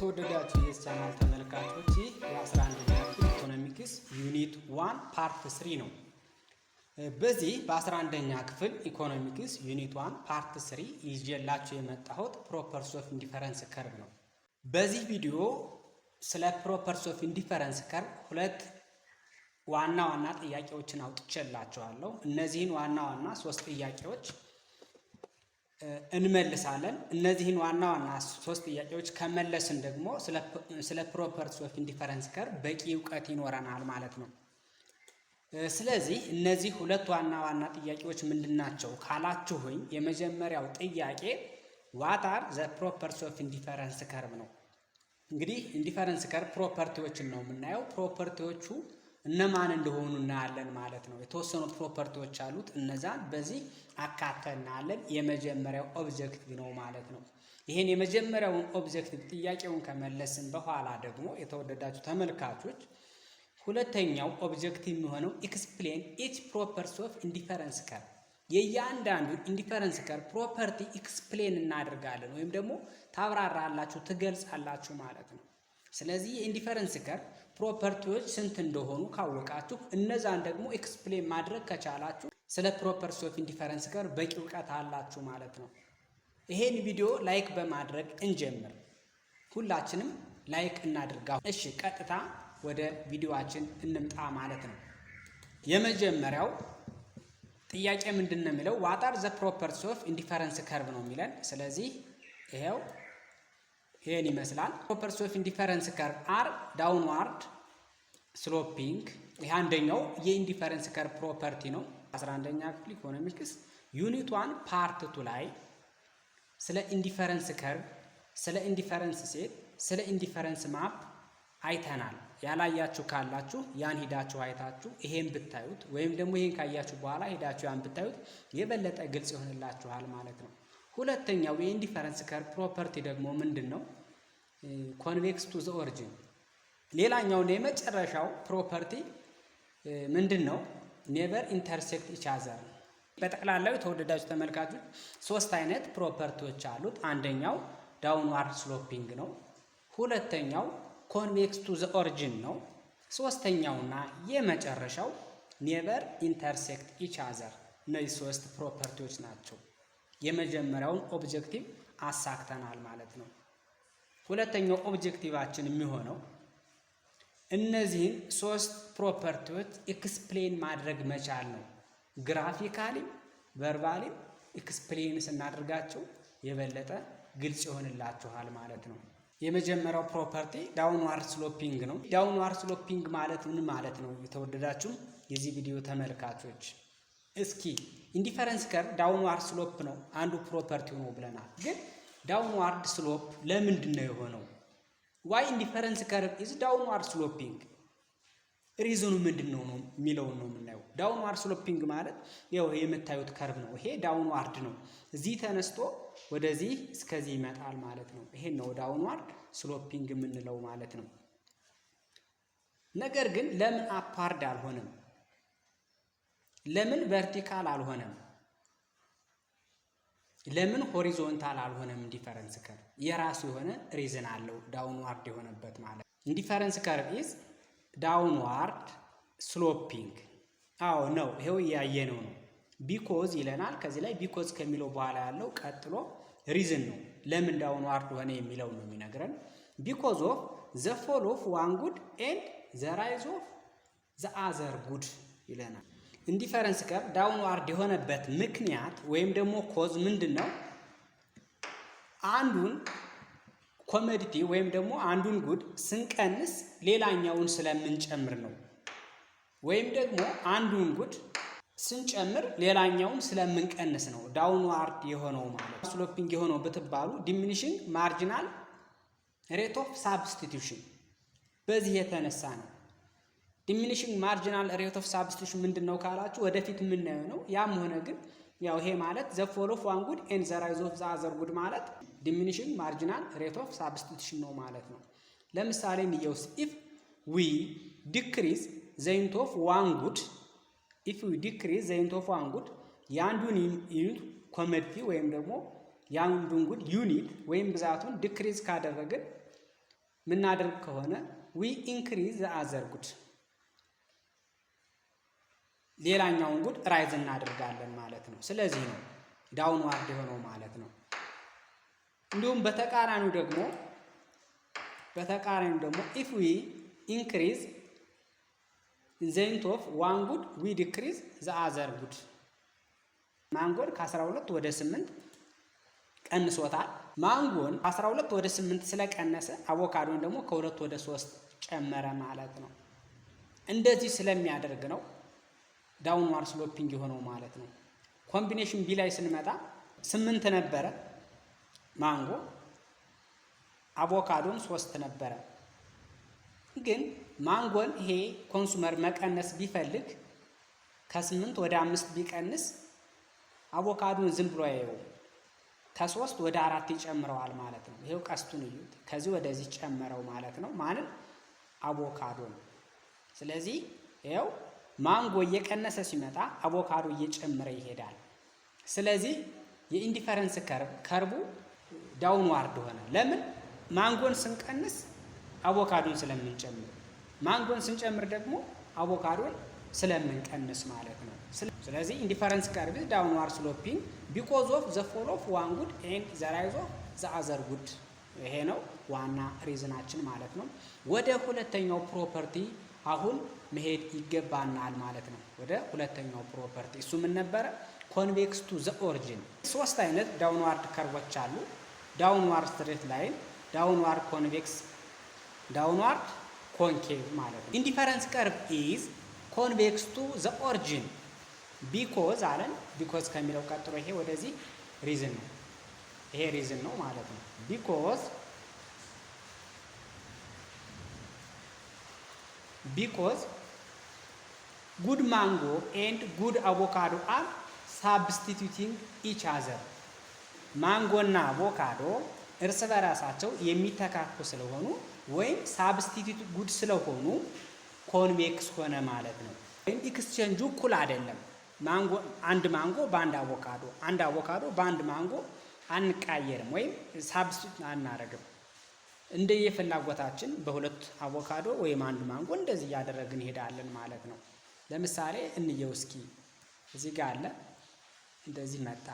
የተወደዳችሁ የቻናል ተመልካቾች የ11ኛ ክፍል ኢኮኖሚክስ ዩኒት 1 ፓርት 3 ነው። በዚህ በ11ኛ ክፍል ኢኮኖሚክስ ዩኒት 1 ፓርት 3 ይዤላችሁ የመጣሁት ፕሮፐርስ ኦፍ ኢንዲፈረንስ ከርቭ ነው። በዚህ ቪዲዮ ስለ ፕሮፐርስ ኦፍ ኢንዲፈረንስ ከርቭ ሁለት ዋና ጥያቄዎችን አውጥቼላችኋለሁ። እነዚህን ዋና 3 ጥያቄዎች እንመልሳለን። እነዚህን ዋና 3 ጥያቄዎች ከመለስን ደግሞ ስለ ፕሮፐርስ ኦፍ ኢንዲፈረንስ ከርቭ በቂ እውቀት ይኖረናል ማለት ነው። ስለዚህ እነዚህ ሁለት ዋና ጥያቄዎች ምንድናቸው ካላችሁኝ፣ የመጀመሪያው ጥያቄ ዋት አር ዘ ፕሮፐርስ ኦፍ ኢንዲፈረንስ ከርቭ ነው። እንግዲህ ኢንዲፈረንስ ከርቭ ፕሮፐርቲዎችን ነው የምናየው። ፕሮፐርቲዎቹ እነማን እንደሆኑ እናያለን ማለት ነው። የተወሰኑ ፕሮፐርቲዎች አሉት፣ እነዛን በዚህ አካተን እናያለን። የመጀመሪያው ኦብጀክቲቭ ነው ማለት ነው። ይሄን የመጀመሪያውን ኦብጀክቲቭ ጥያቄውን ከመለስን በኋላ ደግሞ የተወደዳችሁ ተመልካቾች ሁለተኛው ኦብጀክቲቭ የሚሆነው ኤክስፕሌን ኢች ፕሮፐርስ ኦፍ ኢንዲፈረንስ ከርቭ፣ የእያንዳንዱ ኢንዲፈረንስ ከርቭ ፕሮፐርቲ ኤክስፕሌን እናደርጋለን ወይም ደግሞ ታብራራላችሁ፣ ትገልጻላችሁ ማለት ነው። ስለዚህ የኢንዲፈረንስ ከርቭ ፕሮፐርቲዎች ስንት እንደሆኑ ካወቃችሁ እነዛን ደግሞ ኤክስፕሌን ማድረግ ከቻላችሁ ስለ ፕሮፐርስ ኦፍ ኢንዲፈረንስ ከርቭ በቂ እውቀት አላችሁ ማለት ነው። ይሄን ቪዲዮ ላይክ በማድረግ እንጀምር። ሁላችንም ላይክ እናድርጋው። እሺ፣ ቀጥታ ወደ ቪዲዮአችን እንምጣ ማለት ነው። የመጀመሪያው ጥያቄ ምንድነው የሚለው ዋት አር ዘ ፕሮፐርስ ኦፍ ኢንዲፈረንስ ከርቭ ነው የሚለን። ስለዚህ ይሄን ይመስላል። ፕሮፐርስ ኦፍ ኢንዲፈረንስ ከርቭ አር ዳውንዋርድ ስሎፒንግ። ይሄ አንደኛው የኢንዲፈረንስ ከርቭ ፕሮፐርቲ ነው። 11ኛ ክፍል ኢኮኖሚክስ ዩኒት 1 ፓርት 2 ላይ ስለ ኢንዲፈረንስ ከርቭ፣ ስለ ኢንዲፈረንስ ሴት፣ ስለ ኢንዲፈረንስ ማፕ አይተናል። ያላያችሁ ካላችሁ ያን ሂዳችሁ አይታችሁ ይሄን ብታዩት ወይም ደግሞ ይሄን ካያችሁ በኋላ ሂዳችሁ ያን ብታዩት የበለጠ ግልጽ ይሆንላችኋል ማለት ነው። ሁለተኛው የኢንዲፈረንስ ከርቭ ፕሮፐርቲ ደግሞ ምንድነው? ኮንቬክስ ቱ ዘ ኦሪጂን። ሌላኛው የመጨረሻው ፕሮፐርቲ ምንድነው? ኔቨር ኢንተርሴክት ኢች አዘር። በጠቅላላው የተወደዳችሁ ተመልካቾች 3 አይነት ፕሮፐርቲዎች አሉት። አንደኛው ዳውንዋርድ ስሎፒንግ ነው። ሁለተኛው ኮንቬክስ ቱ ዘ ኦሪጂን ነው። ሶስተኛውና የመጨረሻው ኔቨር ኢንተርሴክት ኢች አዘር። እነዚህ 3 ፕሮፐርቲዎች ናቸው። የመጀመሪያውን ኦብጀክቲቭ አሳክተናል ማለት ነው። ሁለተኛው ኦብጀክቲቫችን የሚሆነው እነዚህን 3 ፕሮፐርቲዎች ኤክስፕሌን ማድረግ መቻል ነው። ግራፊካሊ ቨርባሊ ኤክስፕሌን ስናደርጋቸው የበለጠ ግልጽ ይሆንላችኋል ማለት ነው። የመጀመሪያው ፕሮፐርቲ ዳውንዋርድ ስሎፒንግ ነው። ዳውንዋርድ ስሎፒንግ ማለት ምን ማለት ነው? የተወደዳችሁ የዚህ ቪዲዮ ተመልካቾች እስኪ ኢንዲፈረንስ ከርቭ ዳውንዋርድ ስሎፕ ነው አንዱ ፕሮፐርቲው ነው ብለናል። ግን ዳውንዋርድ ስሎፕ ለምንድን ነው የሆነው? ዋይ ኢንዲፈረንስ ከርቭ ኢዝ ዳውንዋርድ ስሎፒንግ፣ ሪዝኑ ምንድን ነው የሚለውን ነው የምናየው። ዳውንዋርድ ስሎፒንግ ማለት ይሄ የምታዩት ከርቭ ነው። ይሄ ዳውንዋርድ ነው። እዚህ ተነስቶ ወደዚህ እስከዚህ ይመጣል ማለት ነው። ይሄን ነው ዳውንዋርድ ስሎፒንግ የምንለው ማለት ነው። ነገር ግን ለምን አፓርድ አልሆነም? ለምን ቨርቲካል አልሆነም? ለምን ሆሪዞንታል አልሆነም? ኢንዲፈረንስ ከርቭ የራሱ የሆነ ሪዝን አለው ዳውንዋርድ የሆነበት ማለት ነው። ኢንዲፈረንስ ከርቭ ኢዝ ዳውንዋርድ ስሎፒንግ። አዎ ነው፣ ይሄው እያየነው ነው። ቢኮዝ ይለናል ከዚህ ላይ። ቢኮዝ ከሚለው በኋላ ያለው ቀጥሎ ሪዝን ነው ለምን ዳውንዋርድ ሆነ የሚለው ነው የሚነግረን። ቢኮዝ ኦፍ ዘ ፎል ኦፍ ዋን ጉድ ኤንድ ዘ ራይዝ ኦፍ ዘ አዘር ጉድ ይለናል። ኢንዲፈረንስ ከርቭ ዳውንዋርድ የሆነበት ምክንያት ወይም ደግሞ ኮዝ ምንድን ነው? አንዱን ኮሞዲቲ ወይም ደግሞ አንዱን ጉድ ስንቀንስ ሌላኛውን ስለምንጨምር ነው። ወይም ደግሞ አንዱን ጉድ ስንጨምር ሌላኛውን ስለምንቀንስ ነው ዳውንዋርድ የሆነው ማለት። ስሎፒንግ የሆነው ብትባሉ ዲሚኒሽንግ ማርጂናል ሬት ኦፍ ሳብስቲቱሽን፣ በዚህ የተነሳ ነው። ዲሚኒሽንግ ማርጂናል ሬት ኦፍ ሳብስቲቱሽን ምንድነው ካላችሁ ወደፊት የምናየው ነው። ያም ሆነ ግን ይሄ ማለት ዘ ፎል ኦፍ ዋን ጉድ ኤንድ ዘ ራይዝ ኦፍ ዘ አዘር ጉድ ማለት ዲሚኒሽንግ ማርጂናል ሬት ኦፍ ሳብስቲቱሽን ነው ማለት ነው። ለምሳሌ እንየውስ ኢፍ ዊ ዲክሪዝ ዘ ኢንት ኦፍ ዋን ጉድ፣ ኢፍ ዊ ዲክሪዝ ዘ ኢንት ኦፍ ዋን ጉድ የአንዱን ዩኒት ኮሞዲቲ ወይም ደግሞ የአንዱን ጉድ ዩኒት ወይም ብዛቱን ዲክሪዝ ካደረግን ምናደርግ ከሆነ ዊ ኢንክሪዝ ዘ አዘር ጉድ ሌላኛውን ጉድ ራይዝ እናደርጋለን ማለት ነው። ስለዚህ ነው ዳውንዋርድ የሆነው ማለት ነው። እንዲሁም በተቃራኒው ደግሞ ኢፍ ዊ ኢንክሪዝ ዘ ኢንት ኦፍ ዋን ጉድ ዊ ዲክሪዝ ዘ አዘር ጉድ ማንጎን ከ12 ወደ 8 ቀንሶታል። ማንጎን ከ12 ወደ 8 ስለቀነሰ አቮካዶን ደግሞ ከ2 ወደ 3 ጨመረ ማለት ነው። እንደዚህ ስለሚያደርግ ነው ዳውንዋርድ ስሎፒንግ የሆነው ማለት ነው። ኮምቢኔሽን ቢ ላይ ስንመጣ 8 ነበረ ማንጎ፣ አቮካዶን 3 ነበረ። ግን ማንጎን ይሄ ኮንሱመር መቀነስ ቢፈልግ ከ8 ወደ 5 ቢቀንስ አቮካዶን ዝም ብሎ ያየው ከ3 ወደ 4 ይጨምረዋል ማለት ነው። ይሄው ቀስቱን እዩት። ከዚህ ወደዚህ ጨመረው ማለት ነው። ማንን? አቮካዶን። ስለዚህ ይሄው ማንጎ እየቀነሰ ሲመጣ አቮካዶ እየጨመረ ይሄዳል። ስለዚህ የኢንዲፈረንስ ከርቡ ዳውንዋርድ ሆነ። ለምን? ማንጎን ስንቀንስ አቮካዶን ስለምንጨምር፣ ማንጎን ስንጨምር ደግሞ አቮካዶን ስለምንቀንስ ማለት ነው። ስለዚህ ኢንዲፈረንስ ከርቭ ዳውንዋርድ ስሎፒንግ ቢኮዝ ኦፍ ዘ ፎል ኦፍ ዋን ጉድ ኤንድ ዘ ራይዝ ኦፍ ዘ አዘር ጉድ። ይሄ ነው ዋና ሪዝናችን ማለት ነው። ወደ ሁለተኛው ፕሮፐርቲ አሁን መሄድ ይገባናል ማለት ነው። ወደ ሁለተኛው ፕሮፐርቲ እሱ ምን ነበረ? ኮንቬክስ ቱ ዘ ኦሪጂን። 3 አይነት ዳውንዋርድ ከርቮች አሉ። ዳውንዋርድ ስትሬት ላይን፣ ዳውንዋርድ ኮንቬክስ፣ ዳውንዋርድ ኮንኬቭ ማለት ነው። ኢንዲፈረንስ ከርቭ ኢዝ ኮንቬክስ ቱ ዘ ኦሪጂን ቢኮዝ አለን። ቢኮዝ ከሚለው ቀጥሎ ይሄ ወደዚህ ሪዝን ነው። ይሄ ሪዝን ነው ማለት ነው። ቢኮዝ ጉድ ማንጎ ኤንድ ጉድ አቮካዶ አር ሳብስቲቱቲንግ ኢች አዘር። ማንጎና አቮካዶ እርስ በራሳቸው የሚተካኩ ስለሆኑ ወይም ሳብስቲቱት ጉድ ስለሆኑ ኮንቬክስ ሆነ ማለት ነው። ወይም ኤክስቼንጁ እኩል አይደለም። ማንጎ አንድ ማንጎ በአንድ አቮካዶ፣ አንድ አቮካዶ በአንድ ማንጎ አንቃየርም ወይም ሳብስቲቱት አናረግም። እንደየፍላጎታችን በሁለት አቮካዶ ወይም አንድ ማንጎ እንደዚህ እያደረግን እንሄዳለን ማለት ነው። ለምሳሌ እንየው እስኪ። እዚህ ጋር አለ፣ እንደዚህ መጣ።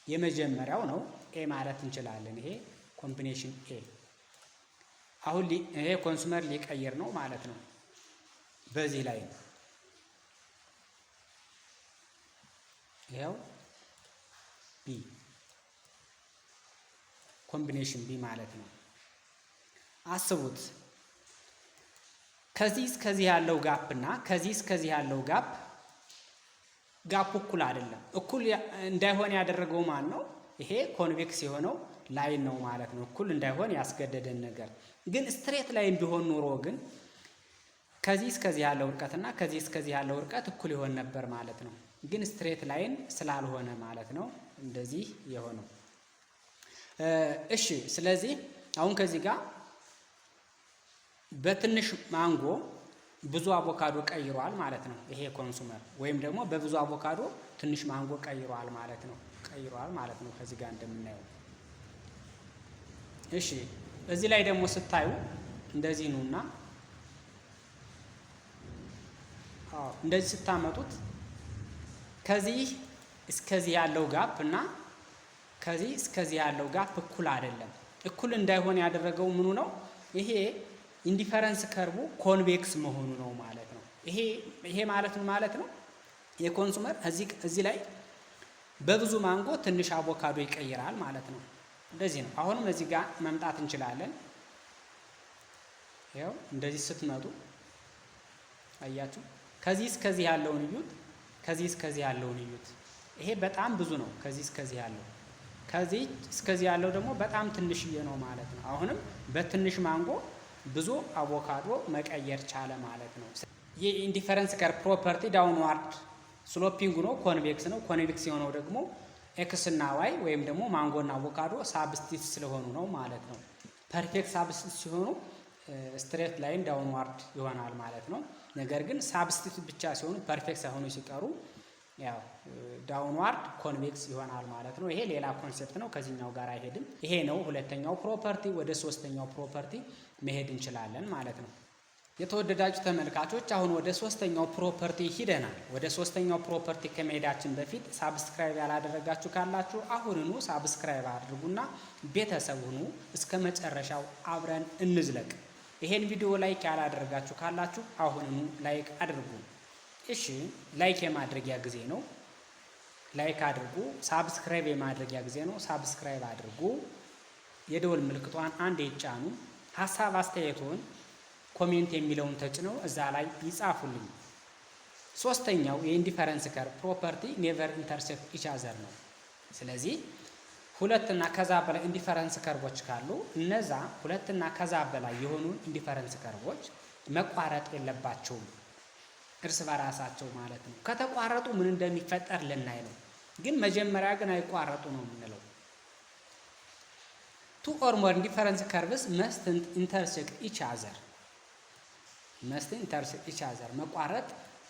የመጀመሪያው ነው ኤ ማለት እንችላለን። ይሄ ኮምቢኔሽን ኤ። አሁን ይሄ ኮንሱመር ሊቀይር ነው ማለት ነው። በዚህ ላይ ነው ይሄው ቢ ኮምቢኔሽን ቢ ማለት ነው። አስቡት፣ ከዚህ እስከዚህ ያለው ጋፕ እና ከዚህ እስከዚህ ያለው ጋፕ እኩል አይደለም። እኩል እንዳይሆን ያደረገው ማን ነው? ይሄ ኮንቬክስ የሆነው ላይን ነው ማለት ነው። እኩል እንዳይሆን ያስገደደን ነገር ግን ስትሬት ላይን ቢሆን ኖሮ ግን ከዚህ እስከዚህ ያለው ርቀትና ከዚህ እስከዚህ ያለው ርቀት እኩል ይሆን ነበር ማለት ነው። ግን ስትሬት ላይን ስላልሆነ ማለት ነው እንደዚህ የሆነው። እሺ፣ ስለዚህ አሁን ከዚህ ጋር በትንሽ ማንጎ ብዙ አቮካዶ ቀይሯል ማለት ነው። ይሄ ኮንሱመር ወይም ደግሞ በብዙ አቮካዶ ትንሽ ማንጎ ቀይሯል ማለት ነው። ከዚህ ጋር እንደምናየው። እሺ፣ እዚህ ላይ ደግሞ ስታዩ እንደዚህ ነውና እንደዚህ ስታመጡት ከዚህ እስከዚህ ያለው ጋፕ እና ከዚህ እስከዚህ ያለው ጋፕ እኩል አይደለም። እኩል እንዳይሆን ያደረገው ምኑ ነው? ይሄ ኢንዲፈረንስ ከርቡ ኮንቬክስ መሆኑ ነው ማለት ነው። ይሄ ማለት ነው የኮንሱመር እዚህ ላይ በብዙ ማንጎ ትንሽ አቮካዶ ይቀይራል ማለት ነው። እንደዚህ ነው። አሁንም እዚህ ጋር መምጣት እንችላለን። ይኸው እንደዚህ ስትመጡ አያችሁ፣ ከዚህ እስከዚህ ያለውን እዩት፣ ከዚህ እስከዚህ ያለውን እዩት። ይሄ በጣም ብዙ ነው። ከዚህ እስከዚህ ያለው፣ ከዚህ እስከዚህ ያለው ደግሞ በጣም ትንሽዬ ነው ማለት ነው። አሁንም በትንሽ ማንጎ ብዙ አቮካዶ መቀየር ቻለ ማለት ነው። የኢንዲፈረንስ ከርቭ ፕሮፐርቲ ዳውንዋርድ ስሎፒንግ ነው፣ ኮንቬክስ ነው። ኮንቬክስ የሆነው ደግሞ ኤክስ እና ዋይ ወይም ደግሞ ማንጎ እና አቮካዶ ሳብስቲት ስለሆኑ ነው ማለት ነው። ፐርፌክት ሳብስቲት ሲሆኑ ስትሬት ላይን ዳውንዋርድ ይሆናል ማለት ነው። ነገር ግን ሳብስቲት ብቻ ሲሆኑ ፐርፌክት ሳይሆኑ ሲቀሩ ያው ዳውንዋርድ ኮንቬክስ ይሆናል ማለት ነው። ይሄ ሌላ ኮንሴፕት ነው፣ ከዚህኛው ጋር አይሄድም። ይሄ ነው ሁለተኛው ፕሮፐርቲ። ወደ ሶስተኛው ፕሮፐርቲ መሄድ እንችላለን ማለት ነው። የተወደዳችሁ ተመልካቾች አሁን ወደ ሶስተኛው ፕሮፐርቲ ሂደናል። ወደ ሶስተኛው ፕሮፐርቲ ከመሄዳችን በፊት ሳብስክራይብ ያላደረጋችሁ ካላችሁ አሁንኑ ሳብስክራይብ አድርጉና ቤተሰብ ሁኑ። እስከ መጨረሻው አብረን እንዝለቅ። ይሄን ቪዲዮ ላይክ ያላደረጋችሁ ካላችሁ አሁንኑ ላይክ አድርጉ። እሺ፣ ላይክ የማድረጊያ ጊዜ ነው። ላይክ አድርጉ። ሳብስክራይብ የማድረጊያ ጊዜ ነው። ሳብስክራይብ አድርጉ። የደወል ምልክቷን አንዴ ይጫኑ። ሀሳብ አስተያየቶን ኮሜንት የሚለውን ተጭነው እዛ ላይ ይጻፉልኝ። ሶስተኛው የኢንዲፈረንስ ከርቭ ፕሮፐርቲ ኔቨር ኢንተርሴክት ኢች አዘር ነው። ስለዚህ ሁለትና ከዛ በላይ ኢንዲፈረንስ ከርቮች ካሉ እነዛ ሁለትና ከዛ በላይ የሆኑ ኢንዲፈረንስ ከርቮች መቋረጥ የለባቸውም እርስ በራሳቸው ማለት ነው። ከተቋረጡ ምን እንደሚፈጠር ልናይ ነው። ግን መጀመሪያ ግን አይቋረጡ ነው የምንለው። ቱ ኦር ሞር ኢንዲፈረንስ ከርቭስ መስት ኢንተርሴክት ኢች አዘር መስት ኢንተርሴክት ኢች አዘር መቋረጥ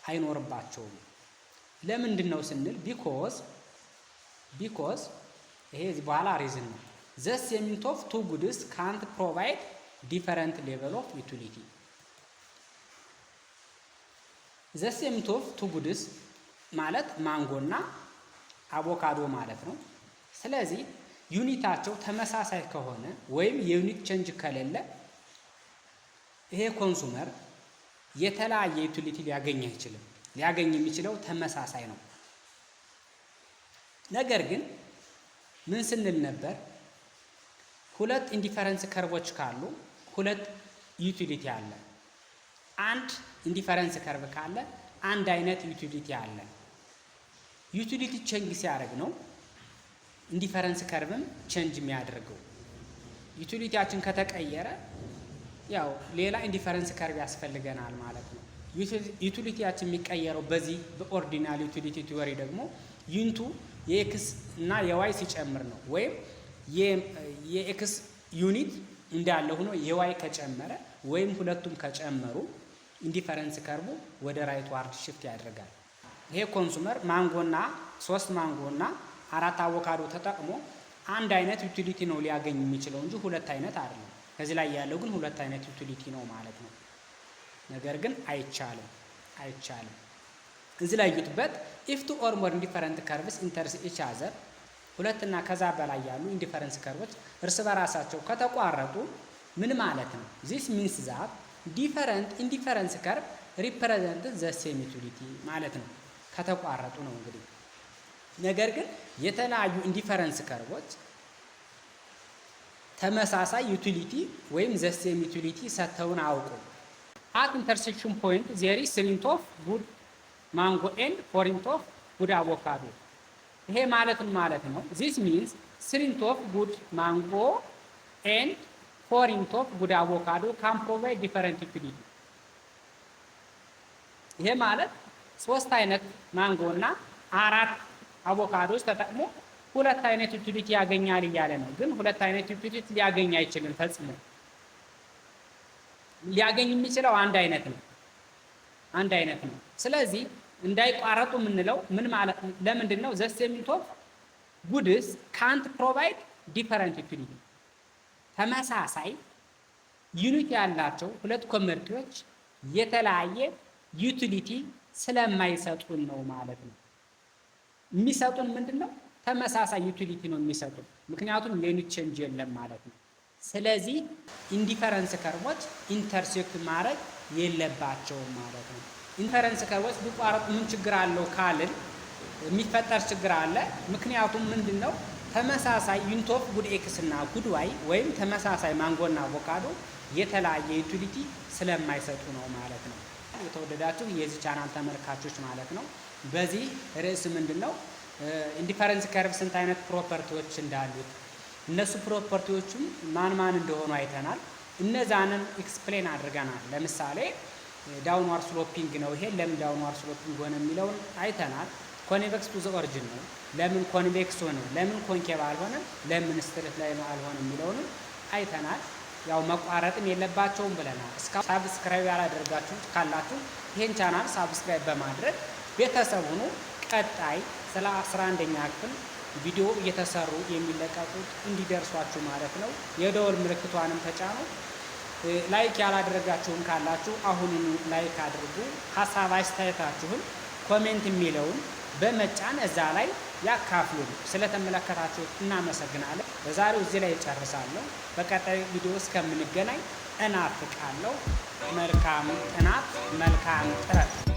አይኖርባቸውም። ለምንድን ነው ስንል ቢኮዝ ይሄ እዚህ በኋላ ሪዝን ነው። ዘ ሴሚንግ ኦፍ ቱ ጉድስ ካንት ፕሮቫይድ ዲፈረንት ሌቨል ኦፍ ዩቲሊቲ። ዘ ሴሚንግ ኦፍ ቱ ጉድስ ማለት ማንጎና አቮካዶ ማለት ነው። ስለዚህ ዩኒታቸው ተመሳሳይ ከሆነ ወይም የዩኒት ቼንጅ ከሌለ ይሄ ኮንሱመር የተለያየ ዩቲሊቲ ሊያገኝ አይችልም። ሊያገኝ የሚችለው ተመሳሳይ ነው። ነገር ግን ምን ስንል ነበር? ሁለት ኢንዲፈረንስ ከርቮች ካሉ ሁለት ዩቲሊቲ አለ። አንድ ኢንዲፈረንስ ከርቭ ካለ አንድ አይነት ዩቲሊቲ አለ። ዩቲሊቲ ቼንጅ ሲያደርግ ነው ኢንዲፈረንስ ከርቭም ቼንጅ የሚያደርገው። ዩቲሊቲያችን ከተቀየረ ያው ሌላ ኢንዲፈረንስ ከርቭ ያስፈልገናል ማለት ነው። ዩቲሊቲያችን የሚቀየረው በዚህ በኦርዲናል ዩቲሊቲ ቲዎሪ ደግሞ ዩኒቱ የኤክስ እና የዋይ ሲጨምር ነው። ወይም የኤክስ ዩኒት እንዳለ ሆኖ የዋይ ከጨመረ ወይም ሁለቱም ከጨመሩ ኢንዲፈረንስ ከርቡ ወደ ራይት ዋርድ ሽፍት ያደርጋል። ይሄ ኮንሱመር ማንጎና 3 ማንጎና 4 አቮካዶ ተጠቅሞ አንድ አይነት ዩቲሊቲ ነው ሊያገኝ የሚችለው እንጂ ሁለት አይነት አይደለም። ከዚህ ላይ ያለው ግን ሁለት አይነት ዩቲሊቲ ነው ማለት ነው። ነገር ግን አይቻልም። እዚህ ላይ ዩትበት ኢፍ ቱ ኦር ሞር ኢንዲፈረንት ከርቭስ ኢንተርሴክት ኢች አዘር ሁለትና ከዛ በላይ ያሉ ኢንዲፈረንስ ከርቮች እርስ በራሳቸው ከተቋረጡ ምን ማለት ነው? ዚስ ሚንስ ዛት ዲፈረንት ኢንዲፈረንስ ከርቭ ሪፕሬዘንት ዘ ሴም ዩቲሊቲ ማለት ነው። ከተቋረጡ ነው እንግዲህ። ነገር ግን የተለያዩ ኢንዲፈረንስ ከርቮች ተመሳሳይ ዩቲሊቲ ወይም ዘ ሴም ዩቲሊቲ ሰጥተውን አውቁ። አት ኢንተርሴክሽን ፖይንት ዜር ኢዝ ስሪንት ኦፍ ጉድ ማንጎ ኤንድ ፎሪንት ኦፍ ጉድ አቮካዶ። ይሄ ማለት ነው ዚስ ሚንስ ስሪንት ኦፍ ጉድ ማንጎ ኤንድ ፎሪንት ኦፍ ጉድ አቮካዶ ካን ፕሮቫይድ ዲፈረንት ዩቲሊቲ። ይሄ ማለት 3 አይነት ማንጎ እና 4 አቮካዶስ ተጠቅሞ ሁለት አይነት ዩቲሊቲ ያገኛል እያለ ነው። ግን ሁለት አይነት ዩቲሊቲ ሊያገኝ አይችልም ፈጽሞ። ሊያገኝ የሚችለው አንድ አይነት ነው። ስለዚህ እንዳይቋረጡ የምንለው ምን ማለት ነው? ለምንድን ነው? ዘ ሴሚንግ ኦፍ ጉድስ ካንት ፕሮቫይድ ዲፈረንት ዩቲሊቲ። ተመሳሳይ ዩኒት ያላቸው ሁለት ኮመርቲዎች የተለያየ ዩቲሊቲ ስለማይሰጡን ነው ማለት ነው። የሚሰጡን ምንድን ነው? ተመሳሳይ ዩቲሊቲ ነው የሚሰጡን፣ ምክንያቱም የዩኒት ቼንጅ የለም ማለት ነው። ስለዚህ ኢንዲፈረንስ ከርቮች ኢንተርሴክት ማድረግ የለባቸውም ማለት ነው። ኢንዲፈረንስ ከርቮች ቢቋረጡ ምን ችግር አለው ካልን የሚፈጠር ችግር አለ። ምክንያቱም ምንድን ነው? ተመሳሳይ ዩኒት ኦፍ ጉድ ኤክስ እና ጉድ ዋይ ወይም ተመሳሳይ ማንጎና አቮካዶ የተለያየ ዩቲሊቲ ስለማይሰጡ ነው ማለት ነው። የተወደዳችሁ የዚህ ቻናል ተመልካቾች ማለት ነው፣ በዚህ ርዕስ ምንድን ነው ኢንዲፈረንስ ከርቭ ስንት አይነት ፕሮፐርቲዎች እንዳሉት እነሱ ፕሮፐርቲዎቹም ማን እንደሆኑ አይተናል። እነዛንን ኤክስፕሌን አድርገናል። ለምሳሌ ዳውንዋርድ ስሎፒንግ ነው። ይሄ ለምን ዳውንዋርድ ስሎፒንግ ሆነ የሚለውን አይተናል። ኮንቬክስ ቱ ዘ ኦሪጂን ነው። ለምን ኮንቬክስ ሆነ፣ ለምን ኮንኬቭ አልሆነ፣ ለምን ስትሬት ላይን አልሆነ የሚለውን አይተናል። ያው መቋረጥም የለባቸውም ብለናል። እስካሁን ሳብስክራይብ ያላደረጋችሁ ካላችሁ ይሄን ቻናል ሳብስክራይብ በማድረግ ቤተሰብ ሁኑ። ቀጣይ ስለ 11ኛ ክፍል ቪዲዮ እየተሰሩ የሚለቀቁት እንዲደርሷችሁ ማለት ነው የደወል ምልክቷንም ተጫኑ። ላይክ ያላደረጋችሁም ካላችሁ አሁኑኑ ላይክ አድርጉ። ሐሳብ አስተያየታችሁን ኮሜንት የሚለውን በመጫን እዛ ላይ ያካፍሉን። ስለተመለከታችሁት እናመሰግናለን። በዛሬው እዚህ ላይ እጨርሳለሁ። በቀጣይ ቪዲዮ እስከምንገናኝ እናፍቃለሁ። መልካም ጥናት፣ መልካም ጥረት።